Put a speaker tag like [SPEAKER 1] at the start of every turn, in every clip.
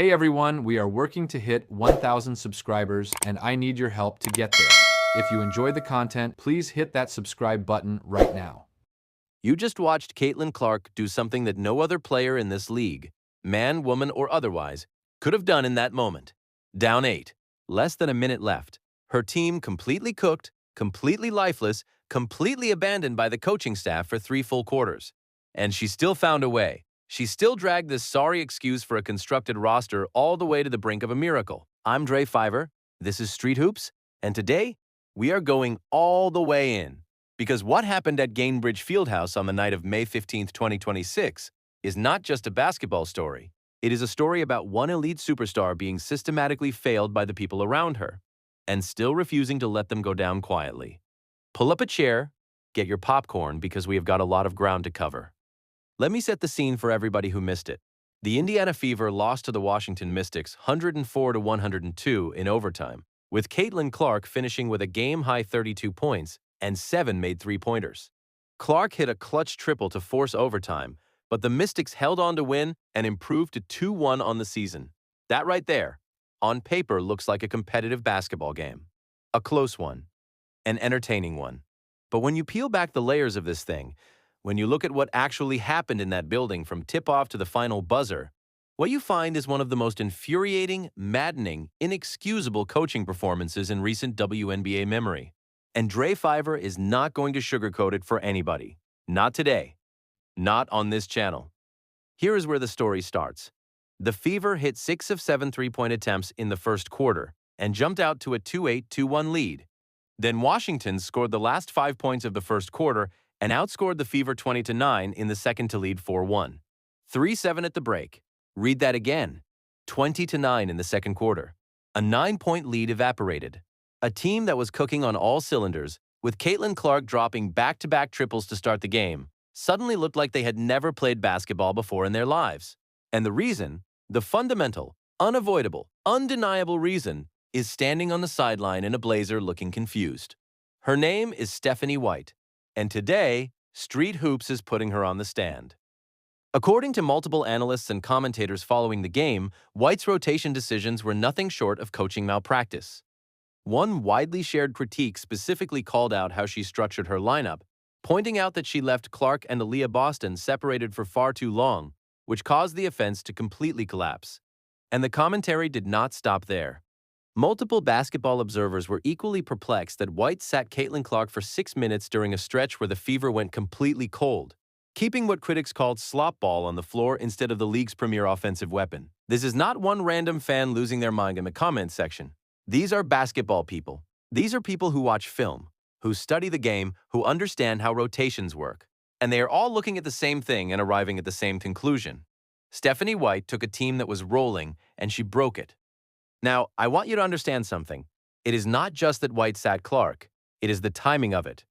[SPEAKER 1] Hey everyone, we are working to hit 1,000 subscribers and I need your help to get there. If you enjoy the content, please hit that subscribe button right now.
[SPEAKER 2] You just watched Caitlin Clark do something that no other player in this league, man, woman, or otherwise, could have done in that moment. Down 8, less than a minute left. Her team completely cooked, completely lifeless, completely abandoned by the coaching staff for 3 full quarters. And she still found a way. She still dragged this sorry excuse for a constructed roster all the way to the brink of a miracle. I'm Dre Fiver, this is Street Hoops, and today, we are going all the way in. Because what happened at Gainbridge Fieldhouse on the night of May 15, 2026, is not just a basketball story. It is a story about one elite superstar being systematically failed by the people around her, and still refusing to let them go down quietly. Pull up a chair, get your popcorn, because we have got a lot of ground to cover. Let me set the scene for everybody who missed it. The Indiana Fever lost to the Washington Mystics 104-102 in overtime, with Caitlin Clark finishing with a game-high 32 points and 7 made three-pointers. Clark hit a clutch triple to force overtime, but the Mystics held on to win and improved to 2-1 on the season. That right there, on paper, looks like a competitive basketball game. A close one. An entertaining one. But when you peel back the layers of this thing, when you look at what actually happened in that building from tip-off to the final buzzer, what you find is one of the most infuriating, maddening, inexcusable coaching performances in recent WNBA memory. And Dre Fiver is not going to sugarcoat it for anybody. Not today. Not on this channel. Here is where the story starts. The Fever hit 6 of 7 three-point attempts in the first quarter and jumped out to a 2-8-2-1 lead. Then Washington scored the last 5 points of the first quarter and outscored the Fever 20-9 in the second to lead 4-1. 3-7 at the break. Read that again. 20-9 in the second quarter. A 9-point lead evaporated. A team that was cooking on all cylinders, with Caitlin Clark dropping back-to-back triples to start the game, suddenly looked like they had never played basketball before in their lives. And the reason, the fundamental, unavoidable, undeniable reason, is standing on the sideline in a blazer looking confused. Her name is Stephanie White. And today, Street Hoops is putting her on the stand. According to multiple analysts and commentators following the game, White's rotation decisions were nothing short of coaching malpractice. One widely shared critique specifically called out how she structured her lineup, pointing out that she left Clark and Aaliyah Boston separated for far too long, which caused the offense to completely collapse. And the commentary did not stop there. Multiple basketball observers were equally perplexed that White sat Caitlin Clark for 6 minutes during a stretch where the Fever went completely cold, keeping what critics called slop ball on the floor instead of the league's premier offensive weapon. This is not one random fan losing their mind in the comments section. These are basketball people. These are people who watch film, who study the game, who understand how rotations work. And they are all looking at the same thing and arriving at the same conclusion. Stephanie White took a team that was rolling and she broke it. Now, I want you to understand something. It is not just that White sat Clark. It is the timing of it.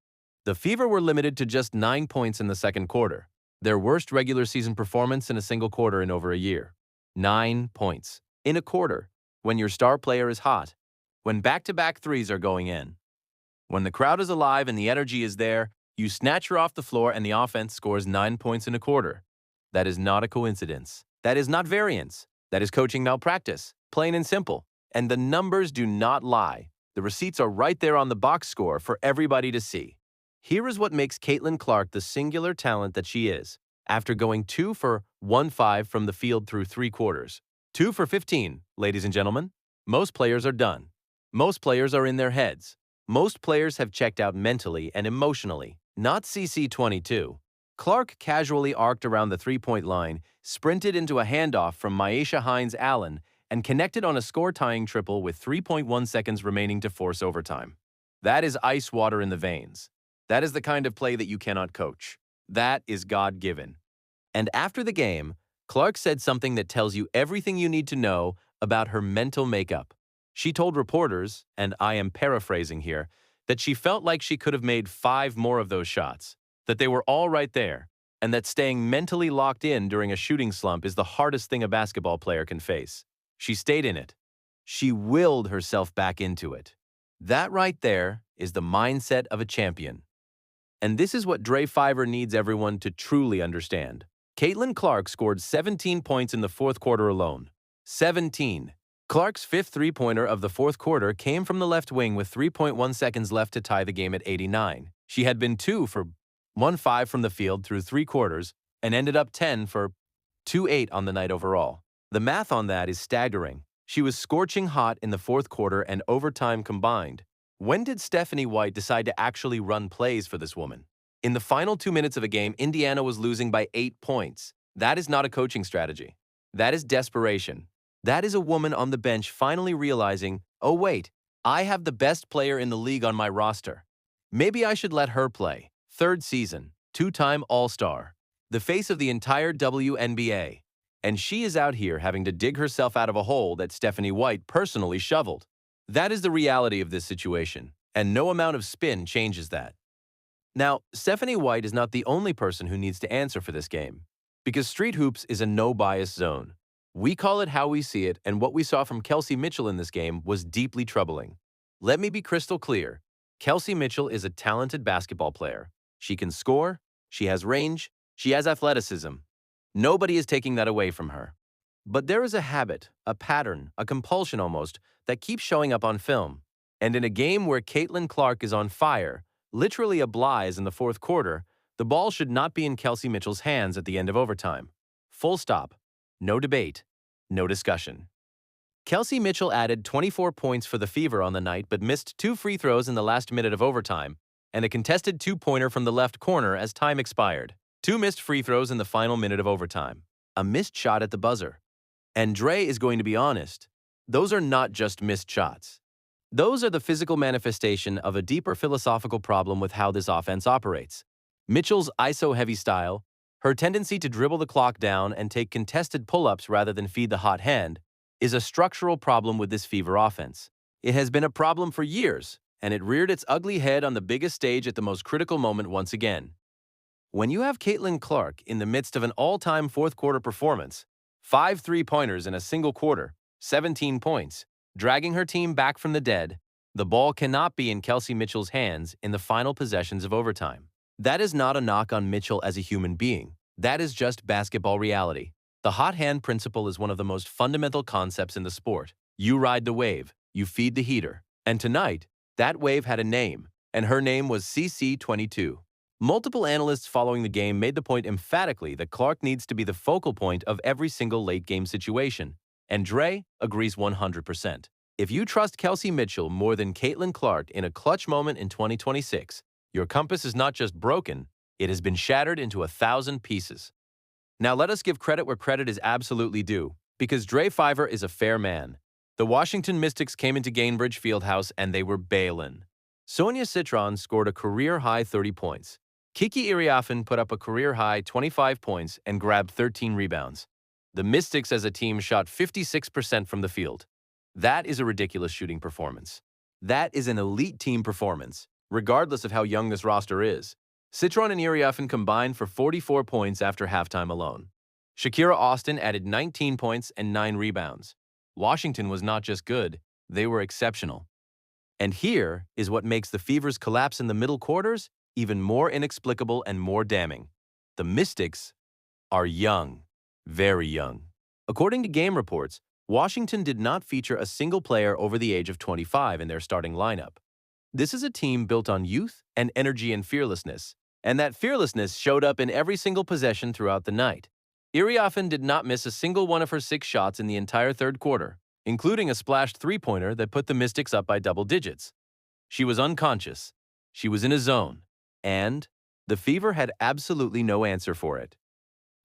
[SPEAKER 2] The Fever were limited to just 9 points in the second quarter, their worst regular season performance in a single quarter in over a year. 9 points. In a quarter, when your star player is hot, when back-to-back threes are going in. When the crowd is alive and the energy is there, you snatch her off the floor and the offense scores 9 points in a quarter. That is not a coincidence. That is not variance. That is coaching malpractice. Plain and simple. And the numbers do not lie. The receipts are right there on the box score for everybody to see. Here is what makes Caitlin Clark the singular talent that she is. After going 2 for 1-5 from the field through 3 quarters. 2 for 15, ladies and gentlemen. Most players are done. Most players are in their heads. Most players have checked out mentally and emotionally, not CC22. Clark casually arced around the three-point line, sprinted into a handoff from Myesha Hines-Allen, and connected on a score-tying triple with 3.1 seconds remaining to force overtime. That is ice water in the veins. That is the kind of play that you cannot coach. That is God-given. And after the game, Clark said something that tells you everything you need to know about her mental makeup. She told reporters, and I am paraphrasing here, that she felt like she could have made 5 more of those shots, that they were all right there, and that staying mentally locked in during a shooting slump is the hardest thing a basketball player can face. She stayed in it. She willed herself back into it. That right there is the mindset of a champion. And this is what Dre Fiver needs everyone to truly understand. Caitlin Clark scored 17 points in the fourth quarter alone. 17. Clark's fifth three-pointer of the fourth quarter came from the left wing with 3.1 seconds left to tie the game at 89. She had been 2 for 1-5 from the field through 3 quarters and ended up 10 for 2-8 on the night overall. The math on that is staggering. She was scorching hot in the fourth quarter and overtime combined. When did Stephanie White decide to actually run plays for this woman? In the final 2 minutes of a game, Indiana was losing by 8 points. That is not a coaching strategy. That is desperation. That is a woman on the bench finally realizing, oh wait, I have the best player in the league on my roster. Maybe I should let her play. Third season, 2-time All-Star, the face of the entire WNBA. And she is out here having to dig herself out of a hole that Stephanie White personally shoveled. That is the reality of this situation, and no amount of spin changes that. Now, Stephanie White is not the only person who needs to answer for this game, because Street Hoops is a no-bias zone. We call it how we see it, and what we saw from Kelsey Mitchell in this game was deeply troubling. Let me be crystal clear. Kelsey Mitchell is a talented basketball player. She can score, she has range, she has athleticism. Nobody is taking that away from her. But there is a habit, a pattern, a compulsion almost, that keeps showing up on film. And in a game where Caitlin Clark is on fire, literally ablaze in the fourth quarter, the ball should not be in Kelsey Mitchell's hands at the end of overtime. Full stop. No debate. No discussion. Kelsey Mitchell added 24 points for the Fever on the night but missed 2 free throws in the last minute of overtime and a contested 2-pointer from the left corner as time expired. 2 missed free throws in the final minute of overtime. A missed shot at the buzzer. And Dre is going to be honest. Those are not just missed shots. Those are the physical manifestation of a deeper philosophical problem with how this offense operates. Mitchell's ISO-heavy style, her tendency to dribble the clock down and take contested pull-ups rather than feed the hot hand, is a structural problem with this Fever offense. It has been a problem for years, and it reared its ugly head on the biggest stage at the most critical moment once again. When you have Caitlin Clark in the midst of an all-time fourth-quarter performance, 5 three-pointers in a single quarter, 17 points, dragging her team back from the dead, the ball cannot be in Kelsey Mitchell's hands in the final possessions of overtime. That is not a knock on Mitchell as a human being. That is just basketball reality. The hot hand principle is one of the most fundamental concepts in the sport. You ride the wave, you feed the heater. And tonight, that wave had a name, and her name was CC22. Multiple analysts following the game made the point emphatically that Clark needs to be the focal point of every single late-game situation, and Dre agrees 100%. If you trust Kelsey Mitchell more than Caitlin Clark in a clutch moment in 2026, your compass is not just broken, it has been shattered into 1,000 pieces. Now let us give credit where credit is absolutely due, because Dre Fiver is a fair man. The Washington Mystics came into Gainbridge Fieldhouse and they were bailin'. Sonia Citron scored a career-high 30 points. Kiki Iriafen put up a career-high 25 points and grabbed 13 rebounds. The Mystics as a team shot 56% from the field. That is a ridiculous shooting performance. That is an elite team performance, regardless of how young this roster is. Citron and Iriafen combined for 44 points after halftime alone. Shakira Austin added 19 points and 9 rebounds. Washington was not just good, they were exceptional. And here is what makes the Fever's collapse in the middle quarters even more inexplicable and more damning. The Mystics are young, very young. According to game reports, Washington did not feature a single player over the age of 25 in their starting lineup. This is a team built on youth and energy and fearlessness, and that fearlessness showed up in every single possession throughout the night. Iriafen did not miss a single one of her 6 shots in the entire third quarter, including a splashed three-pointer that put the Mystics up by double digits. She was unconscious, she was in a zone, and the Fever had absolutely no answer for it.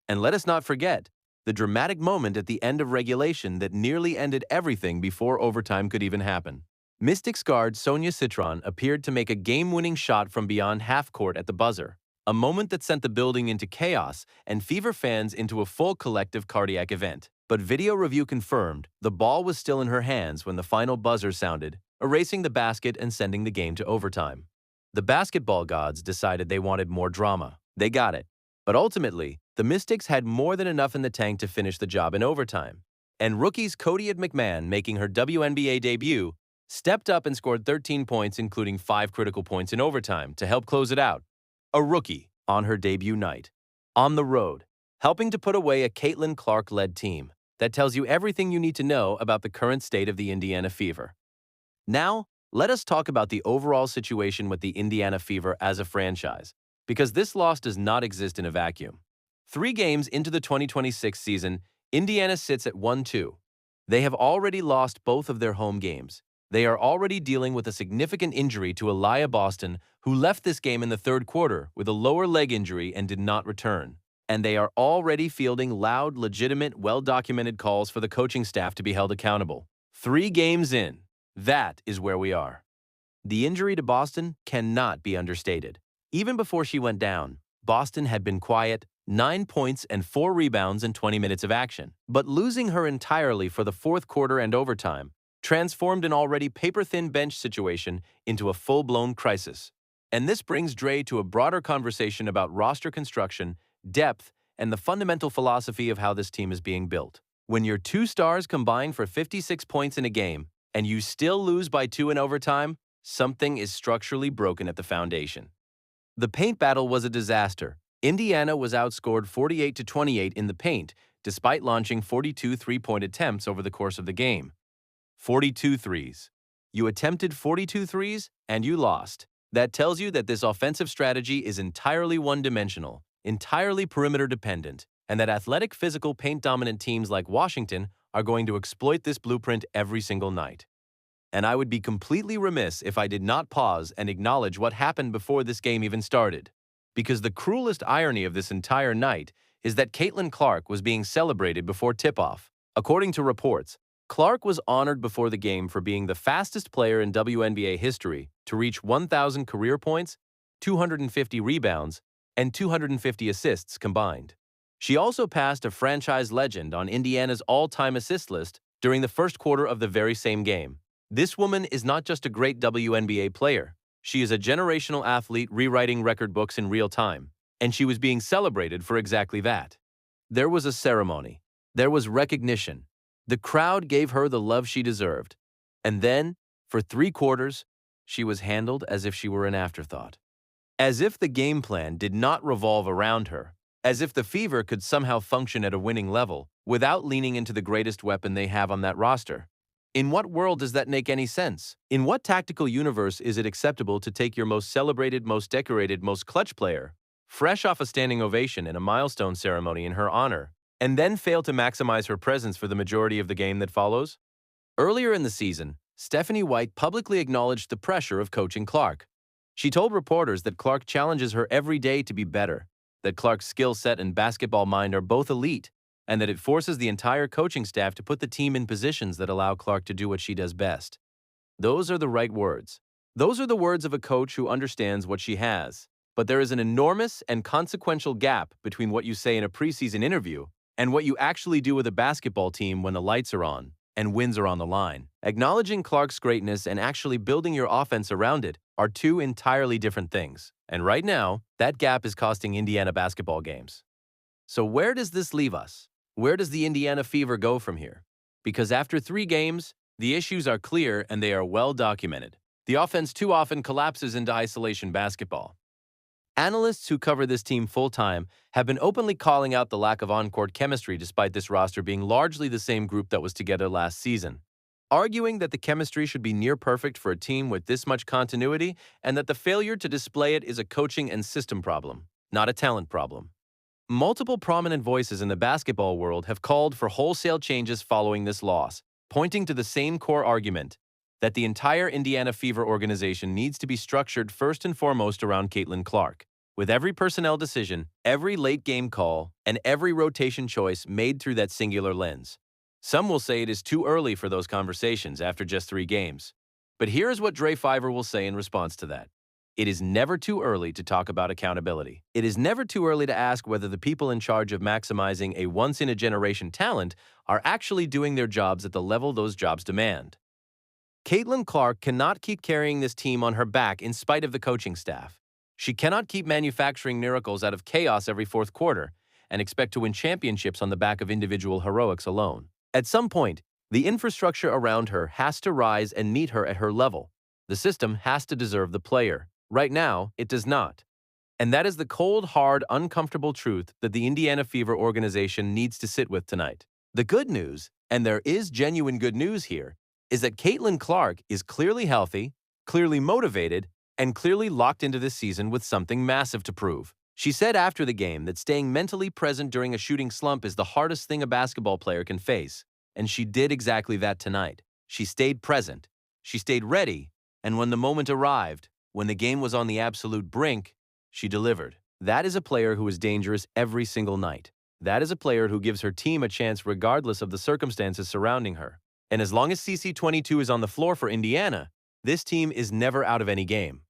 [SPEAKER 2] And let us not forget the dramatic moment at the end of regulation that nearly ended everything before overtime could even happen. Mystics guard Sonia Citron appeared to make a game-winning shot from beyond half-court at the buzzer, a moment that sent the building into chaos and Fever fans into a full collective cardiac event. But video review confirmed the ball was still in her hands when the final buzzer sounded, erasing the basket and sending the game to overtime. The basketball gods decided they wanted more drama. They got it. But ultimately, the Mystics had more than enough in the tank to finish the job in overtime. And rookies Cody McMahon, making her WNBA debut, stepped up and scored 13 points, including 5 critical points in overtime, to help close it out. A rookie on her debut night. On the road, helping to put away a Caitlin Clark-led team. that tells you everything you need to know about the current state of the Indiana Fever. Now, let us talk about the overall situation with the Indiana Fever as a franchise, because this loss does not exist in a vacuum. 3 games into the 2026 season, Indiana sits at 1-2. They have already lost both of their home games. They are already dealing with a significant injury to Elijah Boston, who left this game in the third quarter with a lower leg injury and did not return. And they are already fielding loud, legitimate, well-documented calls for the coaching staff to be held accountable. 3 games in, that is where we are. The injury to Boston cannot be understated. Even before she went down, Boston had been quiet, 9 points and 4 rebounds in 20 minutes of action. But losing her entirely for the fourth quarter and overtime transformed an already paper-thin bench situation into a full-blown crisis. And this brings Dre to a broader conversation about roster construction, depth, and the fundamental philosophy of how this team is being built. When your 2 stars combine for 56 points in a game, and you still lose by 2 in overtime, something is structurally broken at the foundation. The paint battle was a disaster. Indiana was outscored 48-28 in the paint, despite launching 42 three-point attempts over the course of the game. 42 threes. You attempted 42 threes, and you lost. That tells you that this offensive strategy is entirely one-dimensional, entirely perimeter-dependent, and that athletic, physical, paint-dominant teams like Washington are going to exploit this blueprint every single night. And I would be completely remiss if I did not pause and acknowledge what happened before this game even started. Because the cruelest irony of this entire night is that Caitlin Clark was being celebrated before tip-off. According to reports, Clark was honored before the game for being the fastest player in WNBA history to reach 1,000 career points, 250 rebounds, and 250 assists combined. She also passed a franchise legend on Indiana's all-time assist list during the first quarter of the very same game. This woman is not just a great WNBA player. She is a generational athlete rewriting record books in real time, and she was being celebrated for exactly that. There was a ceremony. There was recognition. The crowd gave her the love she deserved. And then, for 3 quarters, she was handled as if she were an afterthought. As if the game plan did not revolve around her. As if the Fever could somehow function at a winning level without leaning into the greatest weapon they have on that roster. In what world does that make any sense? In what tactical universe is it acceptable to take your most celebrated, most decorated, most clutch player, fresh off a standing ovation and a milestone ceremony in her honor, and then fail to maximize her presence for the majority of the game that follows? Earlier in the season, Stephanie White publicly acknowledged the pressure of coaching Clark. She told reporters that Clark challenges her every day to be better, that Clark's skill set and basketball mind are both elite, and that it forces the entire coaching staff to put the team in positions that allow Clark to do what she does best. Those are the right words. Those are the words of a coach who understands what she has. But there is an enormous and consequential gap between what you say in a preseason interview and what you actually do with a basketball team when the lights are on and wins are on the line. Acknowledging Clark's greatness and actually building your offense around it are 2 entirely different things. And right now, that gap is costing Indiana basketball games. So where does this leave us? Where does the Indiana Fever go from here? Because after 3 games, the issues are clear and they are well documented. The offense too often collapses into isolation basketball. Analysts who cover this team full-time have been openly calling out the lack of on-court chemistry despite this roster being largely the same group that was together last season, arguing that the chemistry should be near perfect for a team with this much continuity and that the failure to display it is a coaching and system problem, not a talent problem. Multiple prominent voices in the basketball world have called for wholesale changes following this loss, pointing to the same core argument that the entire Indiana Fever organization needs to be structured first and foremost around Caitlin Clark, with every personnel decision, every late-game call, and every rotation choice made through that singular lens. Some will say it is too early for those conversations after just 3 games. But here is what Dre Fiver will say in response to that. It is never too early to talk about accountability. It is never too early to ask whether the people in charge of maximizing a once-in-a-generation talent are actually doing their jobs at the level those jobs demand. Caitlin Clark cannot keep carrying this team on her back in spite of the coaching staff. She cannot keep manufacturing miracles out of chaos every fourth quarter and expect to win championships on the back of individual heroics alone. At some point, the infrastructure around her has to rise and meet her at her level. The system has to deserve the player. Right now, it does not. And that is the cold, hard, uncomfortable truth that the Indiana Fever organization needs to sit with tonight. The good news, and there is genuine good news here, is that Caitlin Clark is clearly healthy, clearly motivated, and clearly locked into this season with something massive to prove. She said after the game that staying mentally present during a shooting slump is the hardest thing a basketball player can face, and she did exactly that tonight. She stayed present, she stayed ready, and when the moment arrived, when the game was on the absolute brink, she delivered. That is a player who is dangerous every single night. That is a player who gives her team a chance regardless of the circumstances surrounding her. And as long as CC22 is on the floor for Indiana, this team is never out of any game.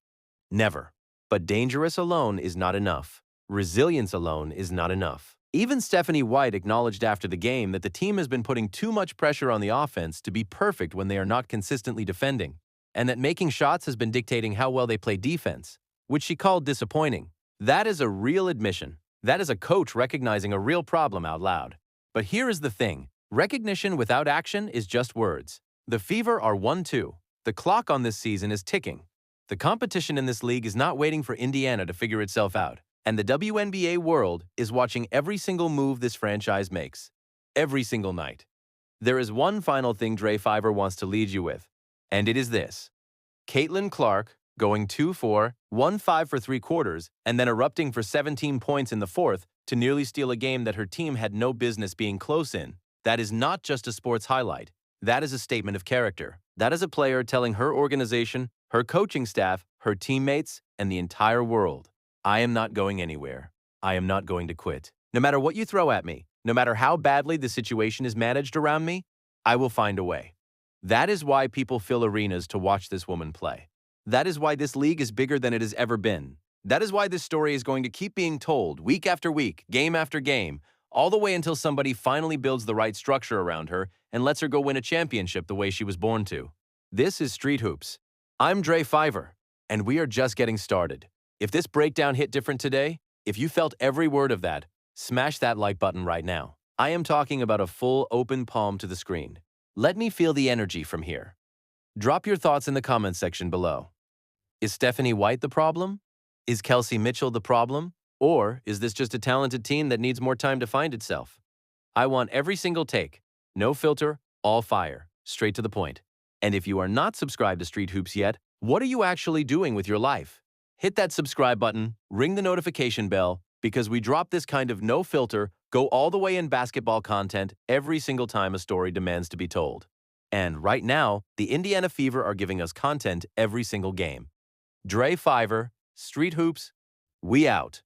[SPEAKER 2] Never. But dangerous alone is not enough. Resilience alone is not enough. Even Stephanie White acknowledged after the game that the team has been putting too much pressure on the offense to be perfect when they are not consistently defending, and that making shots has been dictating how well they play defense, which she called disappointing. That is a real admission. That is a coach recognizing a real problem out loud. But here is the thing. Recognition without action is just words. The Fever are 1-2. The clock on this season is ticking. The competition in this league is not waiting for Indiana to figure itself out. And the WNBA world is watching every single move this franchise makes. Every single night. There is one final thing Dre Fiver wants to lead you with. And it is this. Caitlin Clark going 2-4, 1-5 for 3 quarters, and then erupting for 17 points in the fourth to nearly steal a game that her team had no business being close in. That is not just a sports highlight. That is a statement of character. That is a player telling her organization, her coaching staff, her teammates, and the entire world, I am not going anywhere. I am not going to quit. No matter what you throw at me, no matter how badly the situation is managed around me, I will find a way. That is why people fill arenas to watch this woman play. That is why this league is bigger than it has ever been. That is why this story is going to keep being told week after week, game after game, all the way until somebody finally builds the right structure around her and lets her go win a championship the way she was born to. This is Street Hoops. I'm Dre Fiver, and we are just getting started. If this breakdown hit different today, if you felt every word of that, smash that like button right now. I am talking about a full open palm to the screen. Let me feel the energy from here. Drop your thoughts in the comments section below. Is Stephanie White the problem? Is Kelsey Mitchell the problem? Or is this just a talented team that needs more time to find itself? I want every single take. No filter, all fire, straight to the point. And if you are not subscribed to Street Hoops yet, what are you actually doing with your life? Hit that subscribe button, ring the notification bell, because we drop this kind of no filter, go all the way in basketball content every single time a story demands to be told. And right now, the Indiana Fever are giving us content every single game. Dre Fiver, Street Hoops, we out.